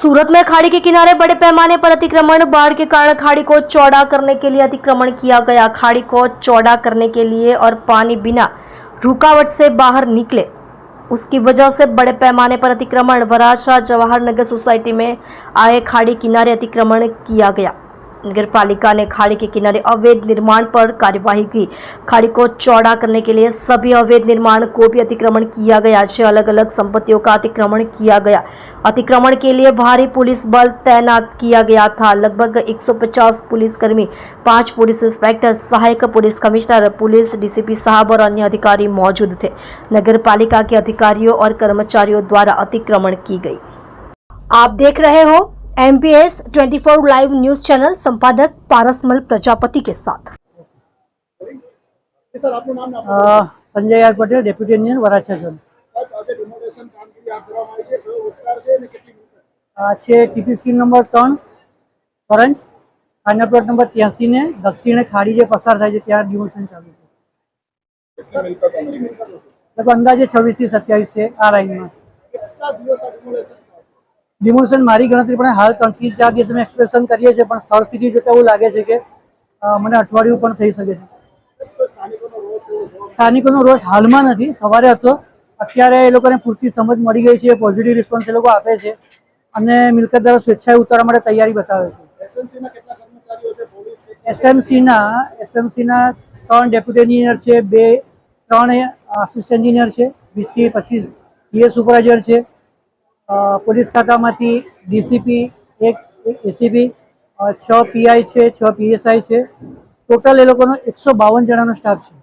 सूरत में खाड़ी के किनारे बड़े पैमाने पर अतिक्रमण, बाढ़ के कारण खाड़ी को चौड़ा करने के लिए अतिक्रमण किया गया। खाड़ी को चौड़ा करने के लिए और पानी बिना रुकावट से बाहर निकले, उसकी वजह से बड़े पैमाने पर अतिक्रमण वराछा जवाहर नगर सोसाइटी में आए खाड़ी किनारे अतिक्रमण किया गया। नगर पालिका ने खाड़ी के किनारे अवैध निर्माण पर कार्यवाही की। खाड़ी को चौड़ा करने के लिए सभी अवैध निर्माण को भी अतिक्रमण किया गया। 6 अलग अलग संपत्तियों का अतिक्रमण किया गया। अतिक्रमण के लिए भारी पुलिस बल तैनात किया गया था। लगभग 150 पुलिसकर्मी, 5 पुलिस इंस्पेक्टर, सहायक पुलिस कमिश्नर, पुलिस डीसीपी साहब और अन्य अधिकारी मौजूद थे। नगर पालिका के अधिकारियों और कर्मचारियों द्वारा अतिक्रमण की गई। आप देख रहे हो MPS 24 लाइव न्यूज चैनल, संपादक पारसमल प्रजापति के साथ। Sanjay R Patel, deputy engineer Varachha zone. 6 TP scheme number 3 Karanj खाना प्लॉट नंबर 83 ने दक्षिणे खाड़ी जे पसार थाय छे त्यां डिमोशन चालू छे। अंदाजे 26 થી 27 છે આ લાઈનમાં। डिमोशन मारी गणतरी पण हाल 3 થી 4 દિવસ में एक्सप्रेशन करीए छे, पण स्थળ स्थिति जोता એવું લાગે છે કે મને અઠવાડિયું પણ થઈ શકે છે। સ્થાનિકોનો રોષ હાલમાં નથી, સવારે હતો। અત્યારે એ લોકોને પૂરતી સમજ મળી ગઈ છે, પોઝિટિવ રિસ્પોન્સ એ લોકો આપે છે અને મિલકતદારો સ્વેચ્છાએ ઉતારવા માટે તૈયારી બતાવે છે। એસએમસીના 3 ડેપ્યુટી એન્જિનિયર છે, 3 આસિસ્ટન્ટ એન્જિનિયર છે, 20 થી 25 પીએ સુપરવાઇઝર છે। પોલીસ ખાતામાંથી ડીસીપી, 1 એસીપી, 6 પીઆઈ છે, 6 પીએસઆઈ છે। ટોટલ એ લોકોનો 152 જણાનો સ્ટાફ છે।